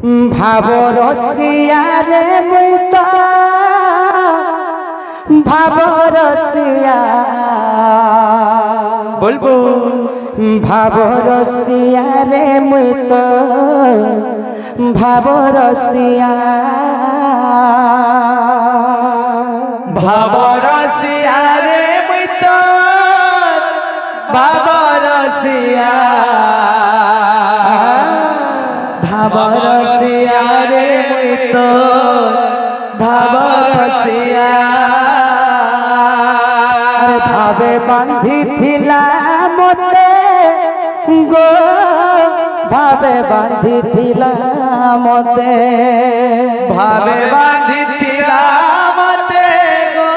ভাব রসিয়া রে মুই তো ভাব রসিয়া বলবো ভাব রসিয়া রে মুই তো ভাব রসিয়া ভাব রসিয়া রে মুই তো ভাব রসিয়া ভাব রসিয়া রে মুই তো ভাব রসিয়া ভাবে বাঁধিছিলা মতে গো ভাবে বাঁধিছিলা মতে ভাবে বাঁধিছিলা মতে গো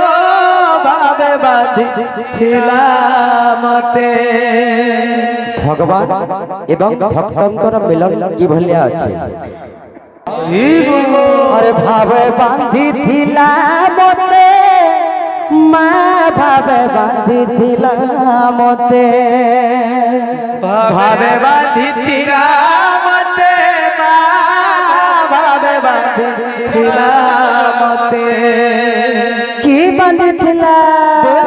ভাবে বাঁধিছিলা মতে। ভগবান এবং ভক্তଙ୍କର মিলন কিভাবে আছে আরে ভাবে বাঁধিছিলা মতে মা ভাবে বাঁধিছিলা মতে ভাবে বাঁধিছিলা মতে মা ভাবে বাঁধিছিলা মতে। কি বাঁধিছিলা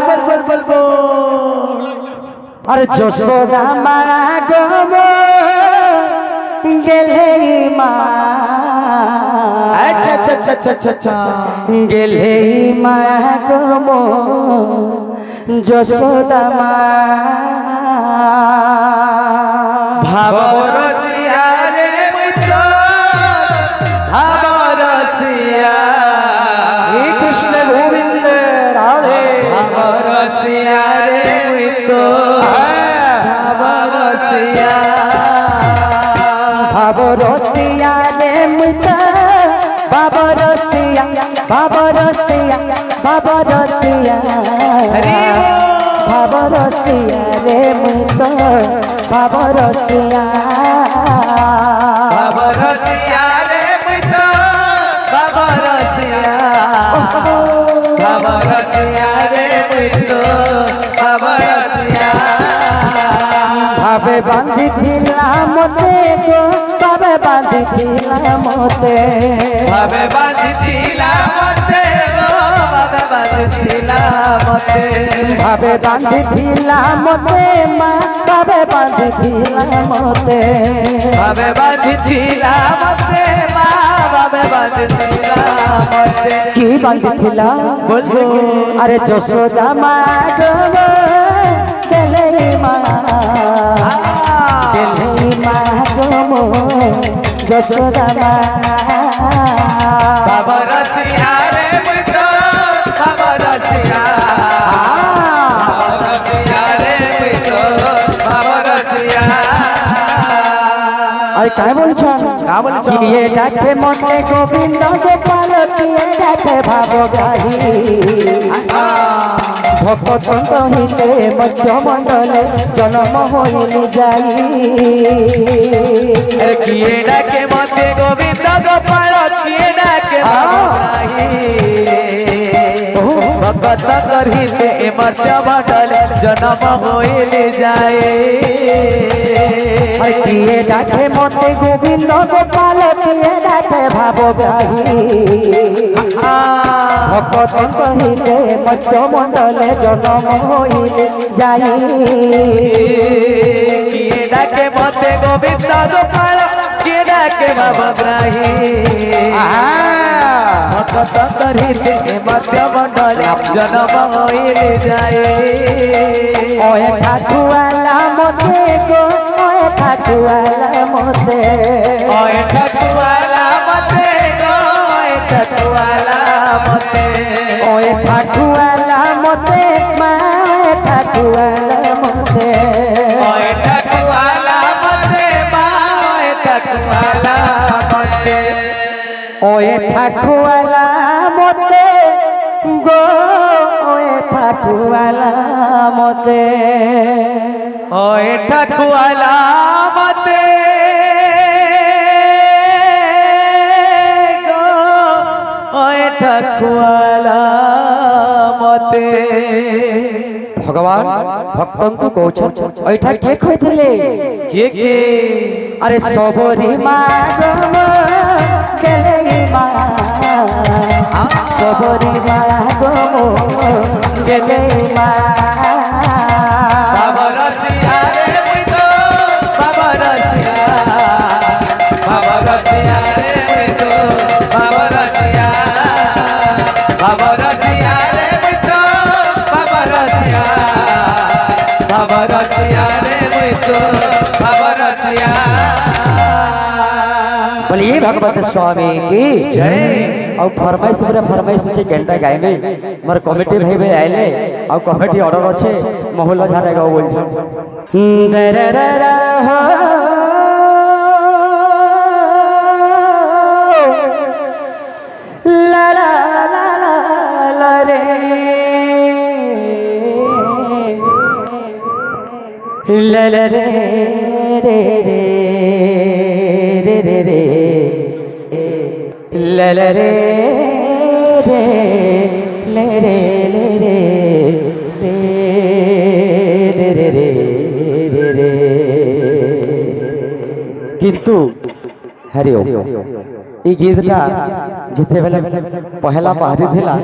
বল বল বল বল আরে যশোদা মা গম গেলে মা আচ্ছা আচ্ছা আচ্ছা আচ্ছা আচ্ছা গেলে মা গম যশোদা মা ভাব রসিয়া রে মুই তো ভাব রসিয়া হে কৃষ্ণ গোবিন্দ রাধে ভাব রসিয়া রে মুই তো ভাব রসিয়া ভাব রসিয়া রে মুতা বাব রসিয়া বাব রসিয়া বাব রসিয়া বাব রসিয়া রে মুতা বাব রসিয়া ভাব রসিয়া রে মুই তো ভাব রসিয়া ভাব রসিয়া রে মুই তো ভাব রসিয়া ভাবে বাঁধিছিলাম মতে গো ভাবে বাঁধিছিলাম মতে ভাবে বাঁধিছিলা মতে গো ভাবে বাঁধিছিলা মতে। ভাবে বাঁধিছিলাম মতে মা ভাবে বাঁধিছিলাম মতে ভাবে বাঁধিছিলা মতে মা ভাবে বাঁধিছিলা মতে। কি বাঁধিছিলা বলবো আরে যশোদা মা গো গেলে মা গেলে মা গো যশোদা মা বাবা রসিয়া রে মুই তো বাবা রসিয়া বাবা রসিয়া রে মুই তো বাবা রসিয়া। আরে কাই বলছেন কা বলছ? কিয়ে ডাকে মতে গোবিন্দ গোপাল কিয়ে ডাকে ভাব গাহি ভক্তন্ত হিতে মধ্য মণ্ডলে জন্ম হইলি যাই কিয়ে ডাকে মতে গোবিন্দ গোপাল কিয়ে ডাকে ভগত করিতে মর্য মণ্ডল জন্ম হইলে যায়। কিয়ে ডাকে মতে গোবিন্দ গোপাল কিয়ে ডাকে ভাব গাহি ভক্তন্ত হিতে মধ্য মণ্ডলে জন্ম হইলি যাই কিয়ে ডাকে মতে গোবিন্দ গোপাল কিয়ে ডাকে ভবগ্রাহী ভগত করিতে মধ্য মণ্ডলে জন্ম হইলে যায়। ওয়ে ঠাকুয়ালা মতে গো ওয়ে ঠাকুয়ালা মতে ওয়ে ঠাকুয়ালা মতে গো ওয়ে ঠাকুয়ালা মতে। ওয়ে ঠাকুয়ালা মতে মা ওয়ে ঠাকুয়ালা মতে ওয়ে ঠাকুয়ালা মতে মা ওয়ে ঠাকুয়ালা মতে। ওয়ে ঠাকুয়ালা মতে গো ওয়ে ঠাকুয়ালা মতে ওয়ে ঠাকুয়ালা মতে গো ওয়ে ঠাকুয়ালা মতে। ভগবান ভক্তଙ୍କୁ কହୁଛନ୍ ଏଇଟା କିଏ କହିଥିଲେ କିଏ ଆରେ ସବରୀ ମା গেলে মা সবরি মা গো গেলে মা বাবা রসিয়া রে মুই তো বাবা রসিয়া রে মুই তো বাবা রসিয়া রে মুই তো বাবা রসিয়া রে মুই তো বাবা রসিয়া। बोलिए भगवत स्वामी की जय। और फरमाइश पूरा फरमाइश से घंटा गाइबे मोर कमिटी भाई भाई आइले और कमिटी ऑर्डर अच्छे मोहल्ला झाड़े गाओ बोल दरररा हो ला ला ला ला ला रे ला ला रे रे रे रे रे ला ला रे रे ले रे ले रे रे रे रे रे रे किंतु हरि ओम এই গীতটা যেতেবেলে পহেলা পাহাড়ি ଥିଲା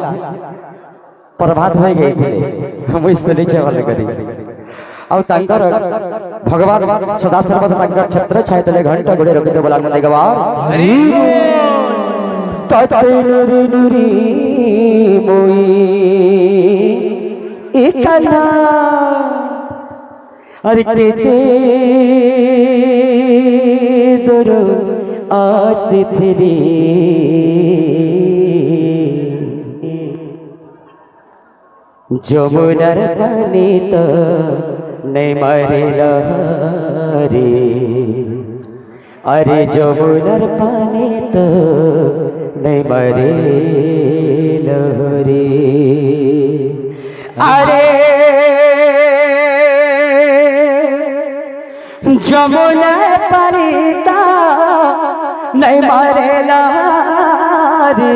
প্রভাত হয়ে গিয়েছিলে মুই শুনিছে ভাল করি ଆଉ ତାଙ୍କର ଭଗବାନ ସଦା ସର୍ବଦା ତାଙ୍କର ଛତ୍ର ଛାଇ ତଳେ ଘଣ୍ଟା ଗୋଡେ ରଖିତେ ବୋଲା ନନ୍ଦେ ଗବାର हरि ତତେ নুରି নুରି মুই একানা আরে তেতে দূর আসিথিরি যমুনার পানি তো নেই মারিল রে अरे যমুনার পানি তো নেই মারিল রে আরে যমুনার পানি তো নেই মারিল রে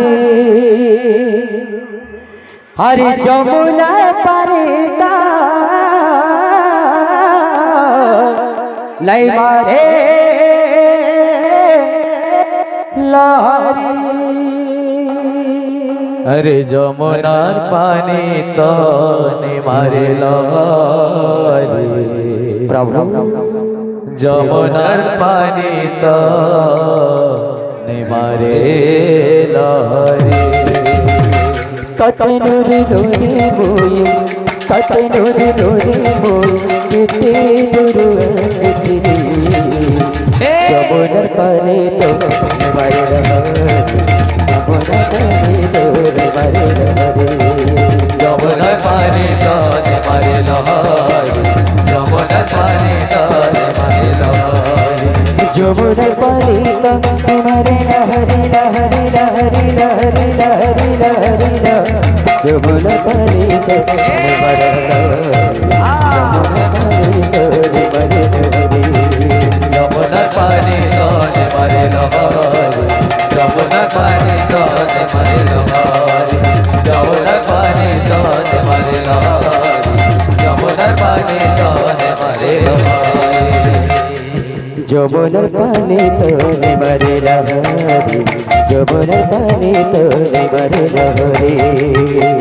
हरि যমুনা পারিতা নাই মারে লারি अरे যমুনার পানি তো নে মারে লহরি प्रभु যমুনার পানি তো নে মারে লহরি कते नूरी नूरी बोई कते नूरी नूरी बोई किते दुरु अंतिरी যমুনার পানি তো মারে লহরি যমুনার পানি তো মারে লহরি যমুনার পানি তো নে মারে লহরি যমুনার পানি তো নে মারে লহরি যমুনার পানি তো মারে লহরি লহরি লহরি লহরি লহরি লহরি যমুনার পানি তো মারে লহরি যমুনার পানি তো নে মারে লহরি যমুনার পানি তো নে মারে লহরি যমুনার পানি তো নে মারে লহরি যমুনার পানি তো নে মারে লহরি যমুনার পানি তো মারে লহরি যমুনার পানি তো মারে লহরি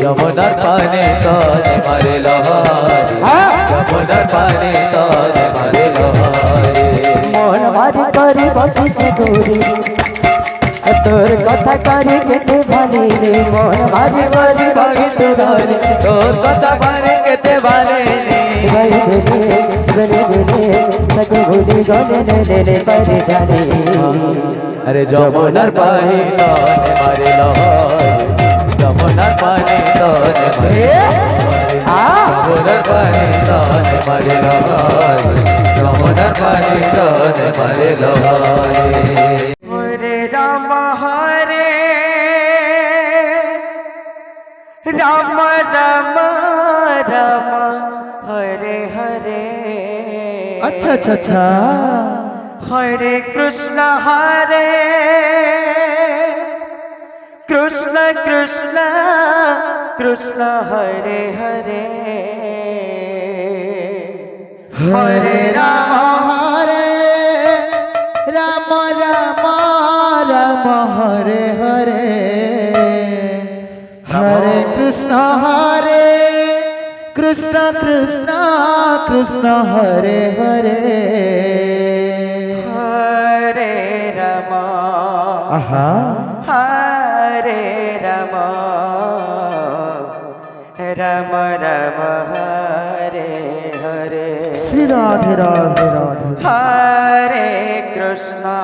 যমুনার পানি তো নে মারে লহরি যমুনার পানি তো নে মারে লহরি মন মারি করে বসিছে দূরে তোর কথা করে কেতে ভালি রে মন মারি মারি বসিছে দূরে তোর কথা পারে কেতে ভালে ভাই রে বলে বলে সক ভুলি গলে রে রে পারে জানে अरे যমুনার পানি তো নে মারে লহরি যমুনার পানি তো নে মারে যমুনার পানি তো নে মারে লহরি যমুনার পানি তো নে মারে লহরি হরে রাম হরে রাম রাম রাম হরে হরে अच्छा अच्छा अच्छा हरे कृष्ण कृष्ण कृष्ण हरे हरे हरे राम राम राम राम हरे हरे हरे कृष्ण कृष्ण कृष्ण हरे हरे हरे राम आहा हरे राम राम राम हरे हरे श्री राधे राधे राधे हरे कृष्ण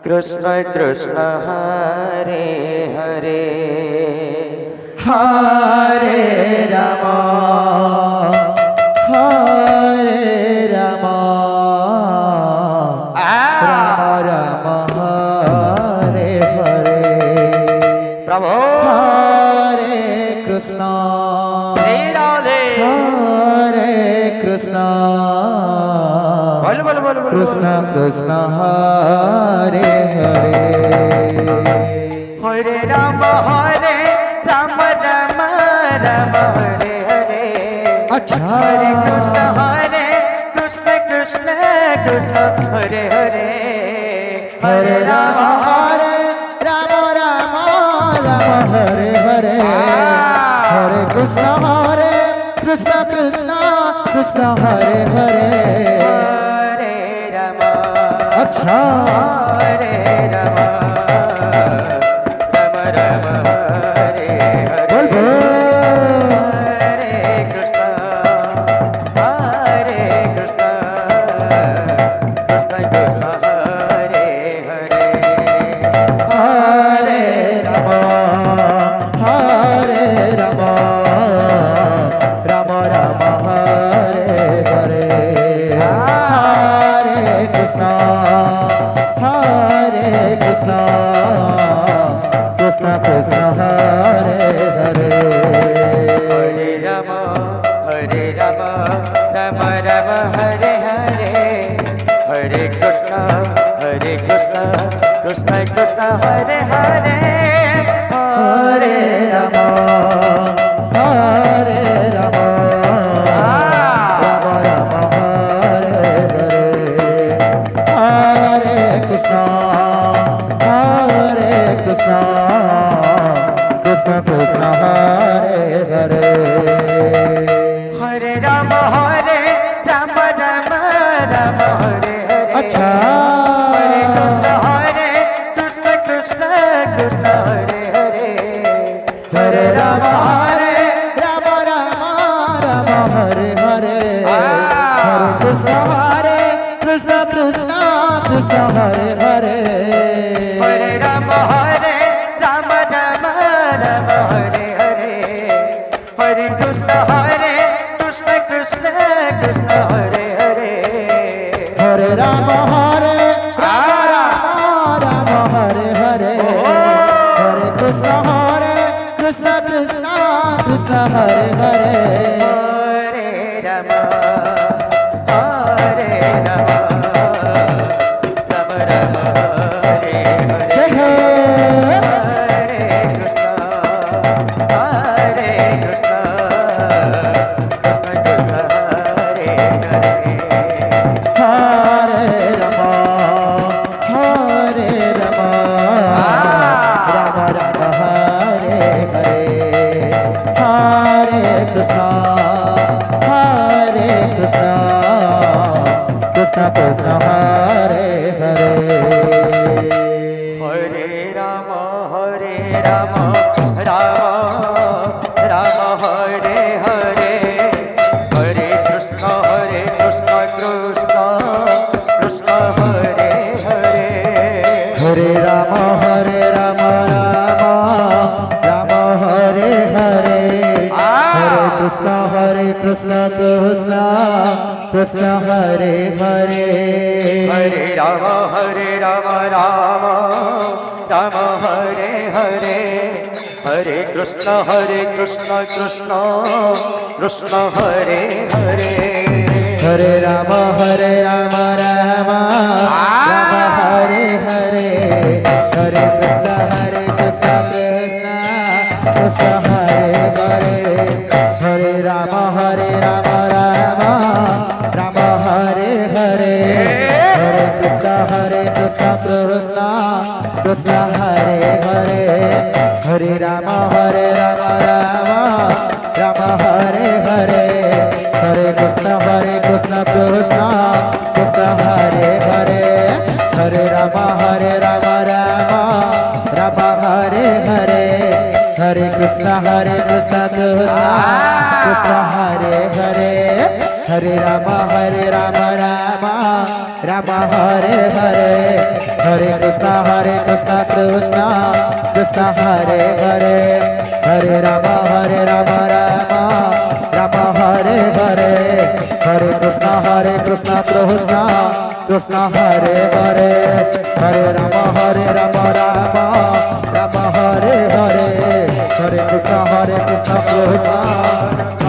कृष्ण कृष्ण हरे हरे हरे राम राम राम हरे हरे प्रभु हरे कृष्ण श्री राधे हरे कृष्ण बोल बोल बोल बोल कृष्ण कृष्ण हरे हरे हरे राम राम राम हरे हरे अच्छा हरे कृष्ण कृष्ण कृष्ण हरे हरे हरे राम राम राम हरे हरे हरे कृष्ण कृष्ण कृष्ण हरे हरे हरे राम अच्छा हरे राम राम राम हरे हरे बोल बोल हरे कृष्ण कृष्ण कृष्ण हरे हरे हरे राम राम राम हरे हरे हरे कृष्ण कृष्ण कृष्ण हरे हरे हरे राम राम राम हरे हरे हरे कृष्ण कृष्ण कृष्ण हरे हरे हरे राम राम हरे हरे हरे कृष्ण कृष्ण हरे हरे हरे राम राम हरे हरे अच्छा हरे कृष्ण कृष्ण कृष्ण हरे हरे हरे राम राम हरे हरे हरे कृष्ण कृष्ण हरे हरे हरे राम राम हरे हरे हरे कृष्ण कृष्ण कृष्ण हरे हरे हरे राम राम हरे हरे हरे कृष्ण कृष्ण हरे हरे हरे राम राम राम हरे हरे जय हो हरे कृष्ण कृष्ण कृष्ण हरे हरे हरे राम राम राम हरे हरे हरे कृष्ण कृष्ण कृष्ण हरे हरे हरे राम राम राम हरे हरे हरे कृष्ण कृष्ण कृष्ण हरे हरे हरे राम राम हरे हरे हरे कृष्ण कृष्ण कृष्ण हरे हरे हरे राम राम हरे हरे हरे कृष्ण कृष्ण कृष्ण हरे हरे हरे राम राम हरे हरे हरे कृष्ण कृष्ण कृष्ण हरे हरे हरे राम राम हरे कृष्ण कृष्ण हरे हरे हरे राम राम राम हरे हरे हरे कृष्ण कृष्ण कृष्ण हरे हरे हरे राम राम राम हरे हरे हरे कृष्ण कृष्ण कृष्ण हरे हरे हरे राम राम राम हरे हरे हरे कृष्ण कृष्ण कृष्ण हरे हरे हरे राम राम राम हरे हरे हरे कृष्ण कृष्ण कृष्ण हरे हरे हरे राम राम राम हरे हरे हरे कृष्ण कृष्ण कृष्ण